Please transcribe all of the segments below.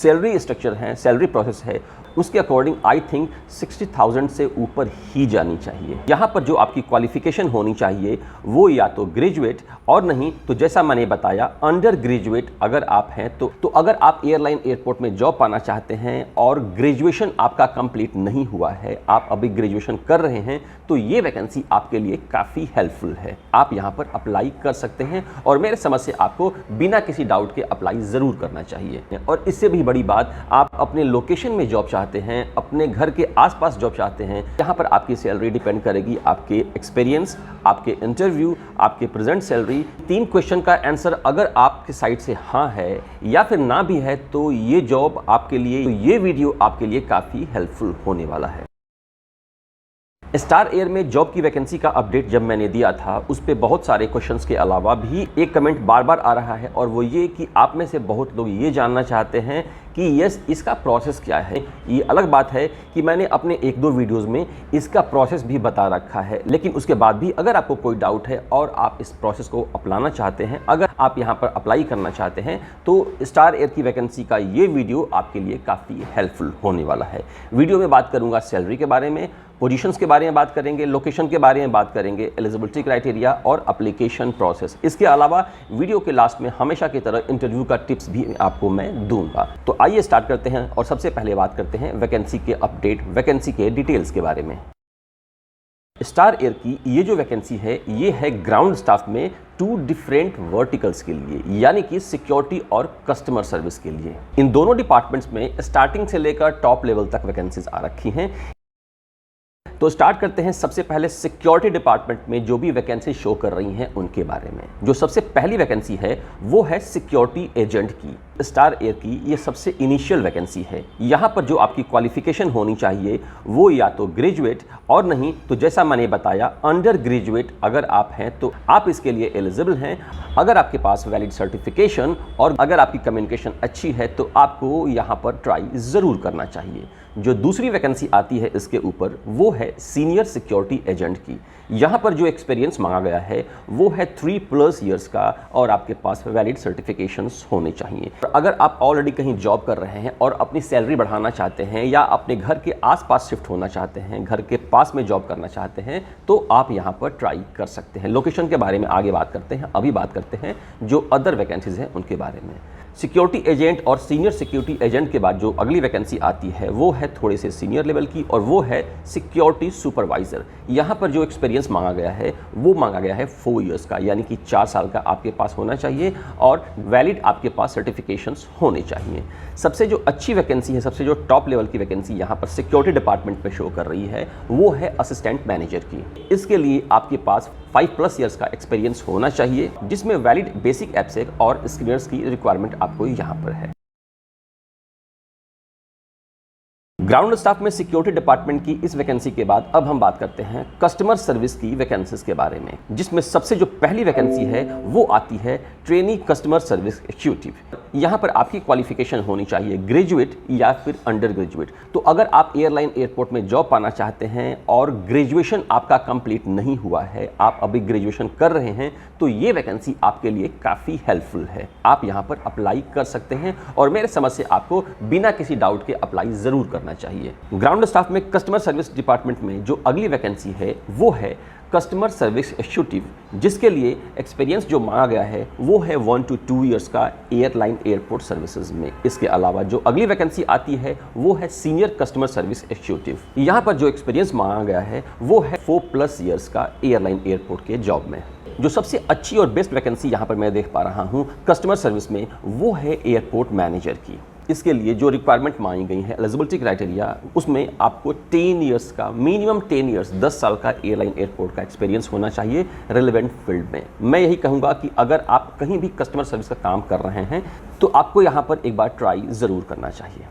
Salary structure है, salary process है, उसके अकॉर्डिंग आई थिंक 60,000 से ऊपर ही जानी चाहिए। यहाँ पर जो आपकी क्वालिफिकेशन होनी चाहिए वो या तो ग्रेजुएट और नहीं तो जैसा मैंने बताया अंडर ग्रेजुएट अगर आप हैं तो अगर आप एयरलाइन एयरपोर्ट में जॉब पाना चाहते हैं और ग्रेजुएशन आपका कंप्लीट नहीं हुआ है, आप अभी ग्रेजुएशन कर रहे हैं, तो ये वैकेंसी आपके लिए काफ़ी हेल्पफुल है। आप यहाँ पर अप्लाई कर सकते हैं और मेरे समझ से आपको बिना किसी डाउट के अप्लाई ज़रूर करना चाहिए। और इससे भी बड़ी बात, आप अपने लोकेशन में जॉब चाहते हैं, अपने घर के आसपास जॉब चाहते हैं, यहाँ पर आपकी सैलरी डिपेंड करेगी आपके एक्सपीरियंस, आपके इंटरव्यू, आपके प्रेजेंट सैलरी। 3 क्वेश्चन का आंसर अगर आपके साइड से हाँ है या फिर ना भी है तो ये जॉब आपके लिए, तो ये वीडियो आपके लिए काफ़ी हेल्पफुल होने वाला है। स्टार एयर में जॉब की वैकेंसी का अपडेट जब मैंने दिया था उस पे बहुत सारे क्वेश्चंस के अलावा भी एक कमेंट बार बार आ रहा है और वो ये कि आप में से बहुत लोग ये जानना चाहते हैं कि यस इसका प्रोसेस क्या है। ये अलग बात है कि मैंने अपने 1-2 वीडियोस में इसका प्रोसेस भी बता रखा है, लेकिन उसके बाद भी अगर आपको कोई डाउट है और आप इस प्रोसेस को अपनाना चाहते हैं, अगर आप यहाँ पर अप्लाई करना चाहते हैं तो स्टार एयर की वैकेंसी का ये वीडियो आपके लिए काफ़ी हेल्पफुल होने वाला है। वीडियो में बात करूँगा सैलरी के बारे में, पोजीशंस के बारे में बात करेंगे, लोकेशन के बारे में बात करेंगे, एलिजिबिलिटी क्राइटेरिया और एप्लीकेशन प्रोसेस। इसके अलावा वीडियो के लास्ट में हमेशा की तरह इंटरव्यू का टिप्स भी आपको मैं दूंगा। तो आइए स्टार्ट करते हैं और सबसे पहले बात करते हैं वैकेंसी के अपडेट, वैकेंसी के डिटेल्स के बारे में। स्टार एयर की ये जो वैकेंसी है ये है ग्राउंड स्टाफ में 2 डिफरेंट वर्टिकल्स के लिए, यानी कि सिक्योरिटी और कस्टमर सर्विस के लिए। इन दोनों डिपार्टमेंट्स में स्टार्टिंग से लेकर टॉप लेवल तक वैकेंसीज आ रखी हैं। तो स्टार्ट करते हैं सबसे पहले सिक्योरिटी डिपार्टमेंट में जो भी वैकेंसी शो कर रही हैं उनके बारे में। जो सबसे पहली वैकेंसी है वो है सिक्योरिटी एजेंट की। स्टार एयर की ये सबसे इनिशियल वैकेंसी है। यहाँ पर जो आपकी क्वालिफिकेशन होनी चाहिए वो या तो ग्रेजुएट और नहीं तो जैसा मैंने बताया अंडर ग्रेजुएट अगर आप हैं तो आप इसके लिए एलिजिबल हैं। अगर आपके पास वैलिड सर्टिफिकेशन और अगर आपकी कम्युनिकेशन अच्छी है तो आपको यहाँ पर ट्राई ज़रूर करना चाहिए। जो दूसरी वैकेंसी आती है इसके ऊपर वो है सीनियर सिक्योरिटी एजेंट की। यहाँ पर जो एक्सपीरियंस मांगा गया है वो है 3+ ईयर्स का और आपके पास वैलिड सर्टिफिकेशंस होने चाहिए। अगर आप ऑलरेडी कहीं जॉब कर रहे हैं और अपनी सैलरी बढ़ाना चाहते हैं या अपने घर के आसपास शिफ्ट होना चाहते हैं, घर के पास में जॉब करना चाहते हैं, तो आप यहाँ पर ट्राई कर सकते हैं। लोकेशन के बारे में आगे बात करते हैं, अभी बात करते हैं जो अदर वैकेंसीज हैं उनके बारे में। सिक्योरिटी एजेंट और सीनियर सिक्योरिटी एजेंट के बाद जो अगली वैकेंसी आती है वो है थोड़े से सीनियर लेवल की और वो है सिक्योरिटी सुपरवाइज़र। यहाँ पर जो एक्सपीरियंस मांगा गया है वो मांगा गया है 4 ईयर्स का, यानी कि 4 साल का आपके पास होना चाहिए और वैलिड आपके पास सर्टिफिकेशंस होने चाहिए। सबसे जो अच्छी वैकेंसी है, सबसे जो टॉप लेवल की वैकेंसी यहाँ पर सिक्योरिटी डिपार्टमेंट में शो कर रही है वो है असिस्टेंट मैनेजर की। इसके लिए आपके पास 5+ ईयर्स का एक्सपीरियंस होना चाहिए जिसमें वैलिड बेसिक एप्सेक और स्किलर्स की रिक्वायरमेंट आपको यहाँ पर है। ग्राउंड स्टाफ में सिक्योरिटी डिपार्टमेंट की इस वैकेंसी के बाद अब हम बात करते हैं कस्टमर सर्विस की वैकेंसीज के बारे में, जिसमें सबसे जो पहली वैकेंसी है वो आती है ट्रेनी कस्टमर सर्विस एग्जीक्यूटिव। यहाँ पर आपकी क्वालिफिकेशन होनी चाहिए ग्रेजुएट या फिर अंडर ग्रेजुएट। तो अगर आप एयरलाइन एयरपोर्ट में जॉब पाना चाहते हैं और ग्रेजुएशन आपका कंप्लीट नहीं हुआ है, आप अभी ग्रेजुएशन कर रहे हैं, तो ये वैकेंसी आपके लिए काफ़ी हेल्पफुल है। आप यहाँ पर अप्लाई कर सकते हैं और मेरे समझ से आपको बिना किसी डाउट के अप्लाई ज़रूर करना चाहिए। ग्राउंड स्टाफ में कस्टमर सर्विस डिपार्टमेंट में जो अगली वैकेंसी है वो है कस्टमर सर्विस एग्जीक्यूटिव, जिसके लिए एक्सपीरियंस जो मांगा गया है वो है 1 to 2 ईयर्स का एयरलाइन एयरपोर्ट सर्विसेज में। इसके अलावा जो अगली वैकेंसी आती है वो है सीनियर कस्टमर सर्विस एग्जीक्यूटिव। यहाँ पर जो एक्सपीरियंस मांगा गया है वो है 4+ ईयर्स का एयरलाइन एयरपोर्ट के जॉब में। जो सबसे अच्छी और बेस्ट वैकेंसी यहाँ पर मैं देख पा रहा हूँ कस्टमर सर्विस में वो है एयरपोर्ट मैनेजर की। इसके लिए जो रिक्वायरमेंट मांगी गई है, एलिजिबिलिटी क्राइटेरिया, उसमें आपको 10 ईयर्स का, मिनिमम 10 ईयर्स 10 साल का एयरलाइन एयरपोर्ट का एक्सपीरियंस होना चाहिए रिलेवेंट फील्ड में। मैं यही कहूँगा कि अगर आप कहीं भी कस्टमर सर्विस का काम कर रहे हैं तो आपको यहाँ पर एक बार ट्राई ज़रूर करना चाहिए।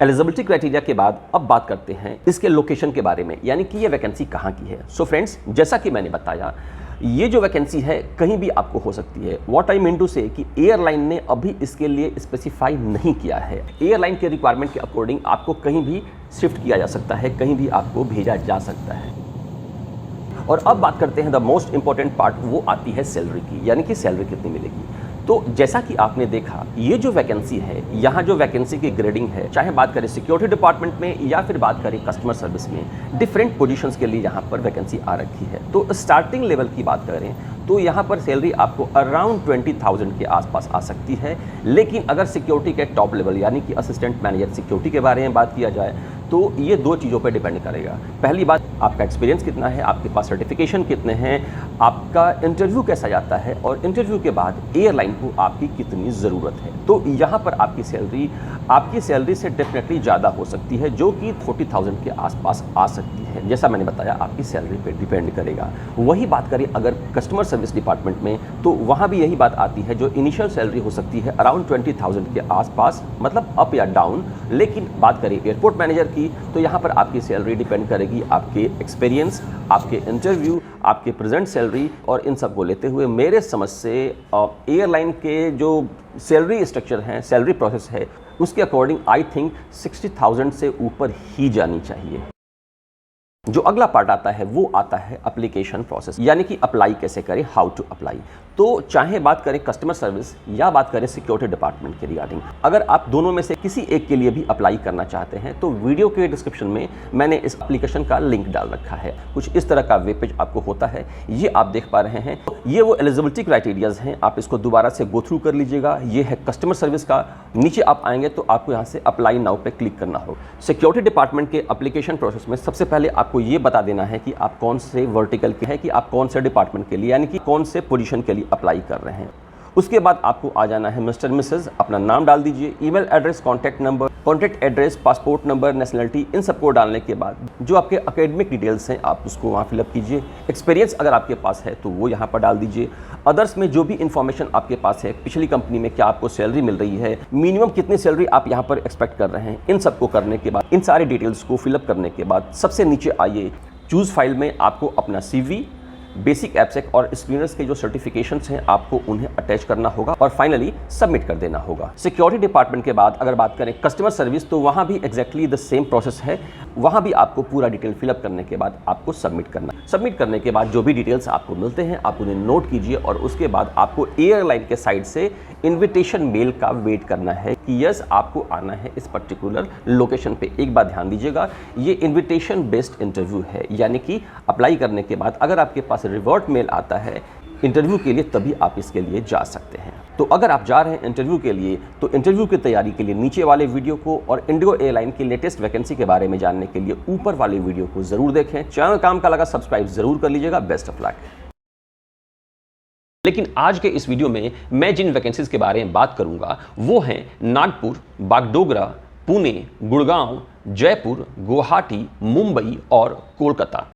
एलिजिबिलिटी क्राइटेरिया के बाद अब बात करते हैं इसके लोकेशन के बारे में, यानी कि ये वैकेंसी कहाँ की है। सो फ्रेंड्स, जैसा कि मैंने बताया ये जो वैकेंसी है कहीं भी आपको हो सकती है। व्हाट आई मीन टू से कि एयरलाइन ने अभी इसके लिए स्पेसिफाई नहीं किया है। एयरलाइन के रिक्वायरमेंट के अकॉर्डिंग आपको कहीं भी शिफ्ट किया जा सकता है, कहीं भी आपको भेजा जा सकता है। और अब बात करते हैं द मोस्ट इंपॉर्टेंट पार्ट, वो आती है सैलरी की, यानी कि सैलरी कितनी मिलेगी। तो जैसा कि आपने देखा, ये जो वैकेंसी है, यहाँ जो वैकेंसी की ग्रेडिंग है, चाहे बात करें सिक्योरिटी डिपार्टमेंट में या फिर बात करें कस्टमर सर्विस में, डिफरेंट पोजीशंस के लिए यहाँ पर वैकेंसी आ रखी है। तो स्टार्टिंग लेवल की बात करें तो यहाँ पर सैलरी आपको अराउंड 20,000 के आसपास आ सकती है। लेकिन अगर सिक्योरिटी के टॉप लेवल यानी कि असिस्टेंट मैनेजर सिक्योरिटी के बारे में बात किया जाए तो ये दो चीज़ों पर डिपेंड करेगा। पहली बात, आपका एक्सपीरियंस कितना है, आपके पास सर्टिफिकेशन कितने हैं, आपका इंटरव्यू कैसा जाता है और इंटरव्यू के बाद एयरलाइन को आपकी कितनी ज़रूरत है। तो यहाँ पर आपकी सैलरी से डेफिनेटली ज़्यादा हो सकती है, जो कि 40,000 के आसपास आ सकती है। जैसा मैंने बताया, आपकी सैलरी पे डिपेंड करेगा। वही बात करें अगर कस्टमर सर्विस डिपार्टमेंट में, तो वहाँ भी यही बात आती है, जो इनिशियल सैलरी हो सकती है अराउंड 20,000 के आसपास, मतलब अप या डाउन। लेकिन बात करें एयरपोर्ट मैनेजर की, तो यहाँ पर आपकी सैलरी डिपेंड करेगी आपके एक्सपीरियंस, आपके इंटरव्यू, आपके प्रेजेंट सैलरी, और इन सब को लेते हुए मेरे समझ से एयरलाइन के जो सैलरी स्ट्रक्चर हैं, सैलरी प्रोसेस है, उसके अकॉर्डिंग आई थिंक 60,000 से ऊपर ही जानी चाहिए। जो अगला पार्ट आता है वो आता है एप्लीकेशन प्रोसेस, यानी कि अप्लाई कैसे करें, हाउ टू अप्लाई। तो चाहे बात करें कस्टमर सर्विस या बात करें सिक्योरिटी डिपार्टमेंट के रिगार्डिंग, अगर आप दोनों में से किसी एक के लिए भी अप्लाई करना चाहते हैं तो वीडियो के डिस्क्रिप्शन में मैंने इस एप्लीकेशन का लिंक डाल रखा है। कुछ इस तरह का वेब पेज आपको होता है, ये आप देख पा रहे हैं। ये वो एलिजिबिलिटी क्राइटेरियाज हैं, आप इसको दोबारा से गो थ्रू कर लीजिएगा। ये है कस्टमर सर्विस का, नीचे आप आएंगे तो आपको यहाँ से अप्लाई नाउ पे क्लिक करना होगा। सिक्योरिटी डिपार्टमेंट के एप्लीकेशन प्रोसेस में सबसे पहले आपको ये बता देना है कि आप कौन से वर्टिकल के हैं, कि आप कौन से डिपार्टमेंट के लिए यानी कि कौन से पोजीशन के लिए अप्लाई कर रहे हैं। उसके बाद आपको आ जाना है मिस्टर मिसेज, अपना नाम डाल दीजिए, email address, contact number, contact address, passport number, nationality, इन सबको डालने के बाद जो आपके एकेडमिक डिटेल्स हैं आप उसको वहाँ फिलअप कीजिए। एक्सपीरियंस अगर आपके पास है तो वो यहाँ पर डाल दीजिए। अदर्स में जो भी इन्फॉर्मेशन आपके पास है, पिछली कंपनी में क्या आपको सैलरी मिल रही है, मिनिमम कितनी सैलरी आप यहाँ पर एक्सपेक्ट कर रहे हैं, इन सबको करने के बाद, इन सारी डिटेल्स को फिलअप करने के बाद सबसे नीचे आइए, चूज़ फाइल में आपको अपना CV, बेसिक एप्सेक और स्क्रीनर्स के जो सर्टिफिकेशंस हैं आपको उन्हें अटैच करना होगा और फाइनली सबमिट कर देना होगा। सिक्योरिटी डिपार्टमेंट के बाद अगर बात करें कस्टमर सर्विस, तो वहाँ भी एग्जैक्टली द सेम प्रोसेस है। वहाँ भी आपको पूरा डिटेल फिलअप करने के बाद आपको सबमिट करना है। सबमिट करने के बाद जो भी डिटेल्स आपको मिलते हैं आप उन्हें नोट कीजिए और उसके बाद आपको एयरलाइन के साइड से इन्विटेशन मेल का वेट करना है कि यस आपको आना है इस पर्टिकुलर लोकेशन पे। एक बात ध्यान दीजिएगा, ये इन्विटेशन बेस्ड इंटरव्यू है, यानी कि अप्लाई करने के बाद अगर आपके पास रिवर्ट मेल आता है इंटरव्यू के लिए तभी आप इसके लिए जा सकते हैं। तो अगर आप जा रहे हैं इंटरव्यू के लिए तो इंटरव्यू की तैयारी के लिए नीचे वाले वीडियो को और इंडिगो एयरलाइन की लेटेस्ट वैकेंसी के बारे में जानने के लिए ऊपर वाले वीडियो को जरूर देखें। चैनल काम का लगा सब्सक्राइब जरूर कर लीजिएगा। Best of luck. लेकिन आज के इस वीडियो में मैं जिन वैकेंसीज के बारे में बात करूंगा वो हैं नागपुर, बागडोगरा, पुणे, गुड़गांव, जयपुर, गुवाहाटी, मुंबई और कोलकाता।